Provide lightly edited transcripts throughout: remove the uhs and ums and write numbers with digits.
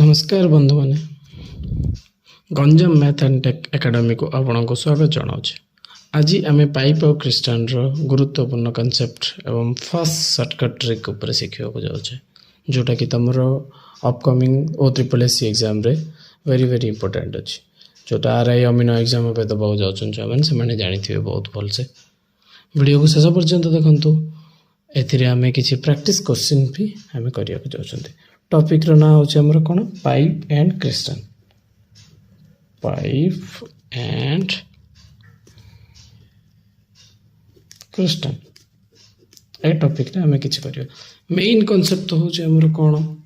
नमस्कार बंधु मैंने Ganjam math and tech academy को आपको स्वागत जनाऊे। आज आम पाइप और क्रिस्टान गुरुत्वपूर्ण कॉन्सेप्ट एवं फर्स्ट सर्टकट ट्रिक उपर शिखा जाऊे, जोटा कि तुम अपकमिंग OSSC एग्जाम रे वेरी वेरी इंपोर्टेंट अच्छी, जोटा RI अमीनो एग्जाम पे दबा जाऊँ से जानी थे बहुत भलसे। वीडियो को शेष पर्यंत देखु। एमें किसी प्रैक्टिस क्वेश्चन भी आम करने जाऊँ। टॉपिक रो ना होचे हमर कोन पाइप एंड क्रिस्टन। पाइप एंड क्रिस्टन ए टॉपिक रे हमें किछ करियो। मेन कांसेप्ट होचे हमर कोन,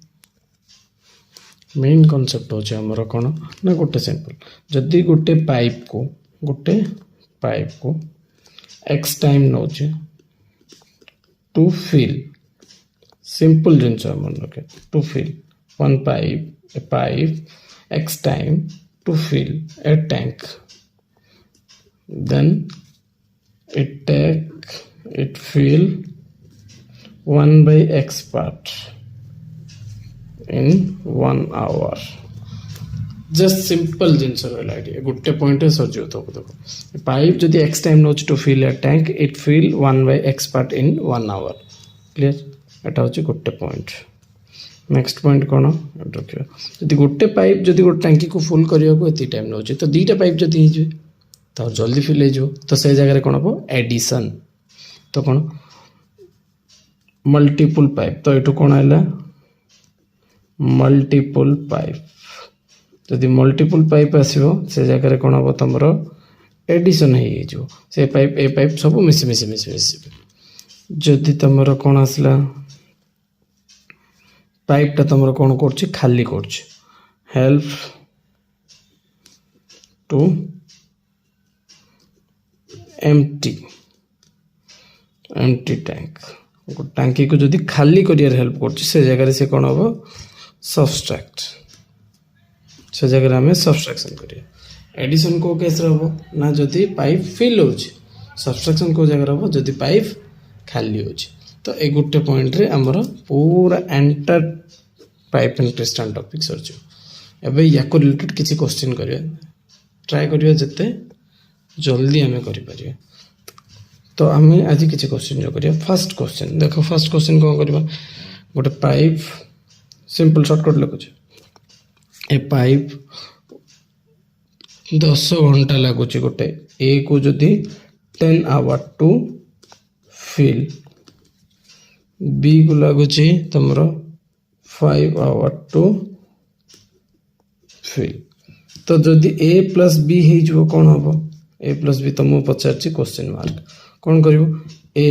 मेन कांसेप्ट होचे हमर कोन ना गोटे सिंपल, जदी गोटे पाइप को x टाइम नोचे टू फिल simple जिनस मन रखे to fill one pipe x time to fill a tank, then it fill 1 by x part in 1 hour। Just simple जिनस आइडिया गोटे पॉइंट सर देखो पाइप जदि x टाइम नोच to fill a tank it fill 1 by x part in 1 hour। Clear, एटा होची गोटे point. Next point कोन रखियो, जदि गोटे पाइप जदि गोटे टंकी को फुल करिया को एती टाइम नोची तो दीटा पाइप जदि ही जे तो जल्दी फिल हो तो से जगह रे कोन हो एडिशन, तो कोन मल्टीपल पाइप, तो एटू कोन आइला मल्टीपल पाइप। जदि मल्टीपल पाइप आसीबो से जगह रे कोन हो तमरो एडिशन हे जो से पाइप ए पाइप सब मिसी जदि तमरो कोन आसला पाइप टा तुम कौन कर खाली कर हेल्प टू एम्प्टी टैंक। टांकी को जदि खाली करियर हेल्प कर से जगह से कौन हम सब्सट्रैक्ट, से जगह हमें सब्सट्रैक्शन करिए। एडिशन को केस हम ना जदि पाइप फिल हो, सब्सट्रैक्शन को जगह हम जदि पाइप खाली हो। तो ए गोटे पॉइंट रे हमर पूरा एंटर पाइप एंड क्रिस्टन टॉपिक सरजो। एबे या को रिलेटेड किसी क्वेश्चन करियो, ट्राई करियो जते जल्दी हमें करि परियो। तो हमें आज किसी क्वेश्चन जो करियो। फर्स्ट क्वेश्चन देखो, फर्स्ट क्वेश्चन कोन करबा, गोटे पाइप सिंपल शॉर्टकट लिखु छ। ए पाइप 10 घंटा लागु छ गोटे ए को जदी 10 आवर टू फिल, बी को लगुच तुम 5 आवर टू फिल। तो जदि ए प्लस बी हो कौन हम ए प्लस बी तुमको पचार क्वेश्चन मार्क कौन कर ए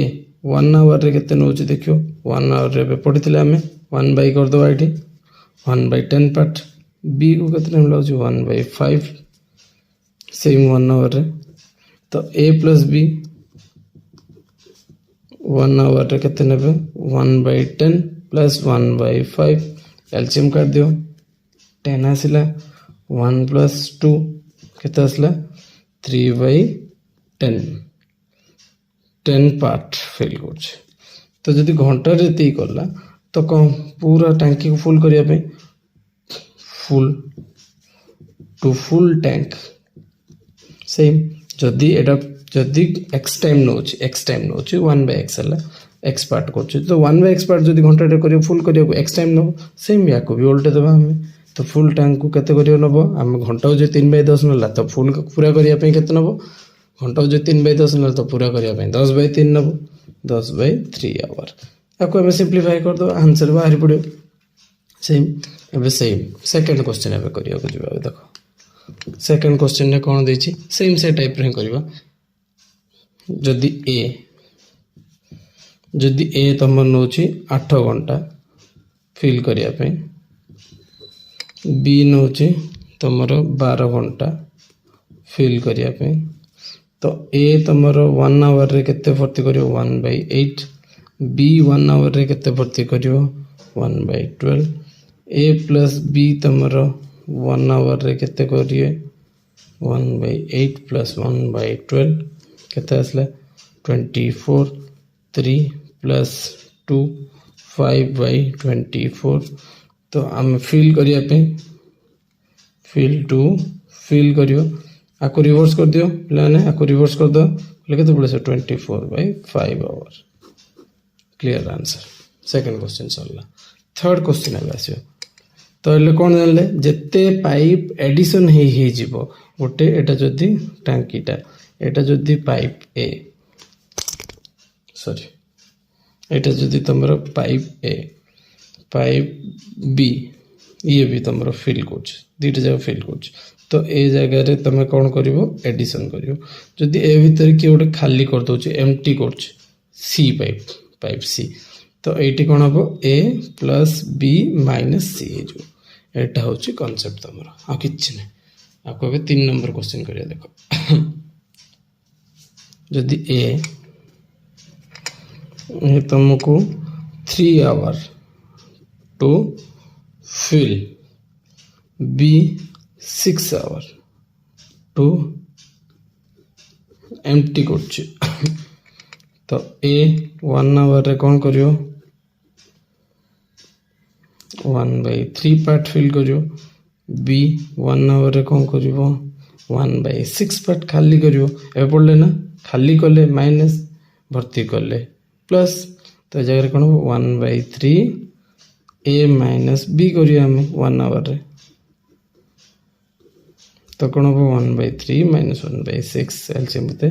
1 आवर रे केते नौच देखियो 1 आवर रे पढ़ी आम 1 बाई करदे ये 1 बाई 10 पार्ट। बी को केते टाइम लगे 1 बाई 5 सेम 1 आवर रे। तो ए प्लस बी 1 आवर रे केते नेबे 1 बाई 10 प्लस 1 बाई 5 एलसीएम काट दियो 10 आसिला 1 प्लस 2 केते आसिला 3 बाई 10 पार्ट फिल कर। तो जदि घंटा रे ती करला तो कौन पूरा टंकी को फुल करिया पे full to full tank same. जदि एटा जदि x टाइम नोच 1 बाय x है x पार्ट कर, तो 1 बाय x पार्ट जदि घंटा करियो फुल करियो x टाइम नब सेम या को भी उल्टे देबा हमें। तो फुल टैंक को केते करियो नबो हम घंटा जो 3 बाय 10 नला तो फुल पूरा करिया पे केते नबो घंटा जो 3 बाय 10 नला तो पूरा करिया पे 10 बाय 3 नबो 10 बाय 3 आवर। याको हमें सिंपलीफाई कर दो आंसर बाहर पड़ो सेम। एबे सेम सेकंड क्वेश्चन एबे करियो को जिबा। देखो सेकंड क्वेश्चन ने कोन देछि सेम से टाइप रे करियो। जदि ए तुम नौची 8 घंटा फिल करिया पे, बी नौची तुम 12 घंटा फिल करिया पे, तो ए तुम 1 आवर रे केते भर्ती करियो 1 बाई 8, बी 1 आवर रे केते भर्ती करियो 1 बाई 12, ए प्लस बी तुम 1 आवर रे केते करिए 1 बाई 8 प्लस 1 बाई 12 केते आसला 24, 3 प्लस 2 5 बाई 24 तो आम फिल करने फिल टू फिल कर आपको रिवर्स कर दियो पे आपको रिवर्स कर दो के पड़े 24/5 hour clear answer second question सरला थर्ड क्वेश्चन अब आस तो ये कौन जानले जिते पाइप एडिशन हो जीवो गोटे एटा जदि टांकीटा एटा जदि पाइप ए सॉरी एटा जदि तुमरो पाइप ए पाइप बी ये भी तुम फिल कर दुईटा जगह फिल कर तो ए जगह रे तुम कौन कर एडिशन कर जदि ए भीतर किए गोटे खाली कर दो एमटी कर सी पाइप पाइप सी तो ये कौन हम ए प्लस बी माइनस सी जो एटा हूँ कनसेप्ट तुम आ कि आपको 3 नंबर क्वेश्चन करिए देखो जदि ए तुमको 3 hour to fill B 6 hour to empty कर तो ए 1 आवर रे कौन करियो 1/3 पार्ट फिल करियो बी 1 आवर रे कौन करियो 1/6 पार्ट खाली करियो ए पड़ले ना खाली कले माइनस भर्ती कले प्लस तो जगह कौन 1/3 ए माइनस बी करियो आम 1 आवर रे तो कौन हम 1/3 माइनस 1/6 एलसीएम होते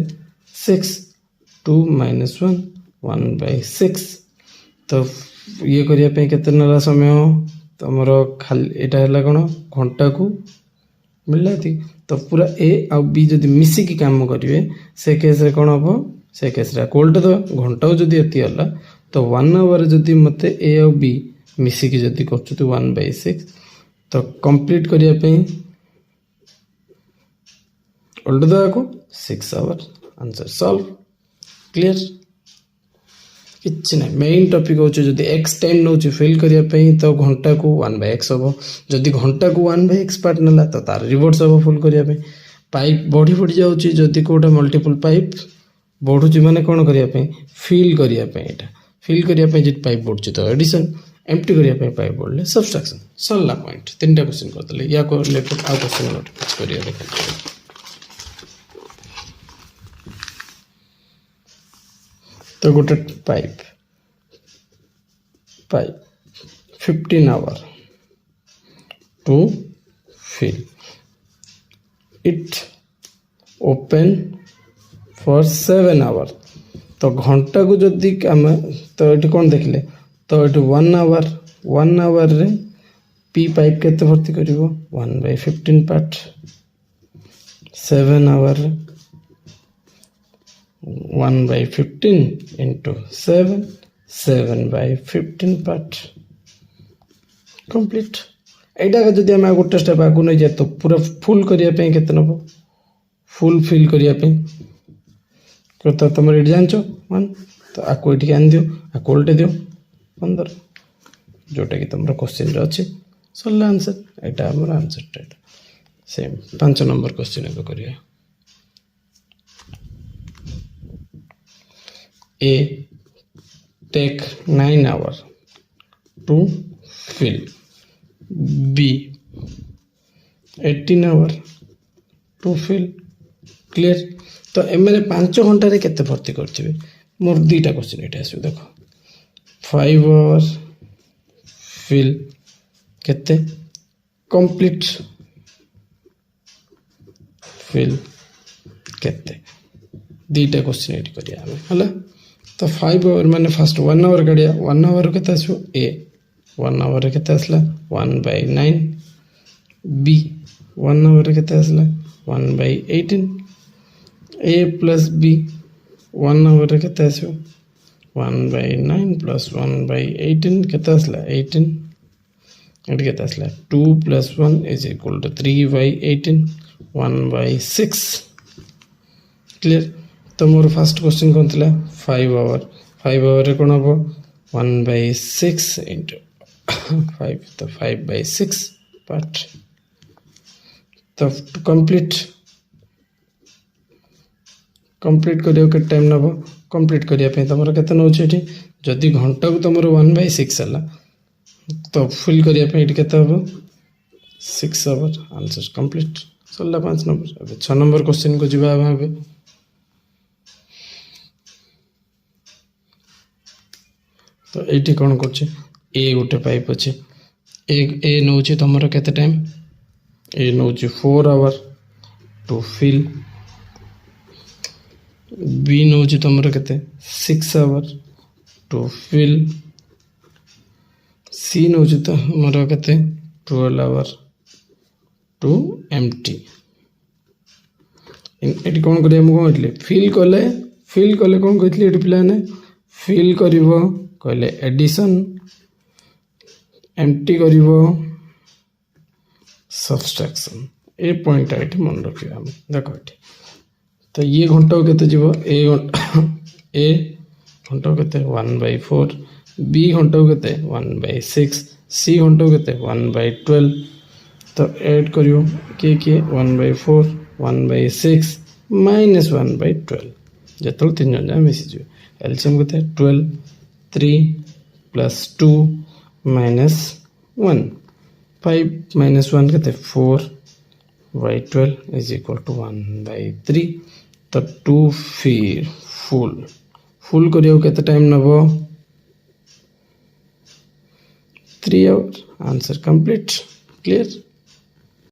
6 2 माइनस 1 1/6 तो ये करने केते नाला समय तुम खाली यहाँ कौन घंटा को मिलला थी तो पूरा ए आ बी जब मिसिकी काम करेंगे से केस रे कौन हम से केस रे कोल्टा दो घंटा को जब ये है तो 1 आवर जब मत ए आ बी मिसिकी जब कर 1/6 तो कंप्लीट करने उल्टा दवा को 6 आवर आंसर सॉल्व क्लियर किसी ना मेन टॉपिक हूँ जब एक्स टाइम नौ फिल करने तो घंटा को 1/x हम जदि घंटा को 1/x पार्ट ना तो तार रिवर्स हम फुल करने पाइप बढ़ी बढ़ी जाऊँगी जदि कौटा मल्टीपल पाइप बढ़ुची माने कौन करने फिल करने फिल करने जी पाइप बढ़ुची तो एडिशन एम्प्टी करने पाइप बढ़ले सब्सट्रैक्शन सरला पॉइंट 3टा क्वेश्चन करदे या रिलेटेड आउ क्वेश्चन नोट करिए तो गोटे pipe 15 hour to fill it open for 7 hour तो घंटा को जदि आम तो ये कौन देखले तो ये 1 आवर रे पी पाइप केते भर्ती कर 1/15 part 7 hour 1/15 into 7/15 part complete एटा जदि आम गोटे स्टेप आगु नहीं जाए तो पूरा फुल करने केते नब फुल फिल करने तो तुम ये जान 1 तो आपको ये आन दियो आपको उल्टे दियो 15 जोटा कि तुम क्वेश्चन अच्छे सरला आंसर यहाँ आम आंसर सेम 5 नंबर क्वेश्चन एवं करिए A take 9 hours to fill B 18 hours to fill clear तो एम 5 घंटे केते भर्ती करथिबे मोर 2टा क्वेश्चन एटा आसु देखो 5 hours fill केते कंप्लीट फिल केते 2टा क्वेश्चन एटी करिया हला तो 5 आवर माने फर्स्ट 1 आवर काढ़िया 1 आवर केते आसो ए 1 आवर केते आसला 1/9 बी 1 आवर केते आसला 1/18 ए प्लस बी 1 आवर केते आसो 1/9 प्लस 1/18 केते आसला 18 एटी केते आसला 2 + 1 इज इक्वल टू 3/18 1/6 क्लियर तो मोर फर्स्ट क्वेश्चन कौन थी 5 आवर रे कौन हम 1/6 इंटू 5 तो 5/6 पार्ट तो कंप्लीट करियो के टाइम नब कंप्लीट करने तुम केते नौ जदि घंटा को तुम 1/6 है तो फिल करिया पे एटी केते हबो 6 आवर आंसर कंप्लीट सरला 5 नंबर अब 6 नंबर क्वेश्चन को जिबा भाबे तो एटी कोन करछे ए गोटे पाइप अछि ए नौछि तमरो केते टाइम ए नौछि 4 आवर टू फिल बी नौछि तमरो केते 6 आवर टू फिल सी नौछि तमरो केते 12 आवर टू एम्प्टी एटी कोन करिया मु कहले फिल कले कोन कहतली एटी पिला ने फिल करिवो कहले एडिशन एम्प्टी करिवो सब्सट्रैक्शन ए पॉइंट एटी मन रखियो हम देखो एटी तो ये घंटा केते जीवो ए घंटा केते 1/4 बी घंटा केते 1/6 सी घंटा केते 1/12 तो ऐड करियो के 1/4 1/6 माइनस 1/12 जतल 3 जन जा मिसी जो एलसीएम केते 12 3 प्लस 2 माइनस 1 5 माइनस 1 केते 4/12 इज इक्वल टू 1/3 तो 2 फिर फुल करियो केते टाइम नबो 3 आवर आंसर कंप्लीट क्लियर।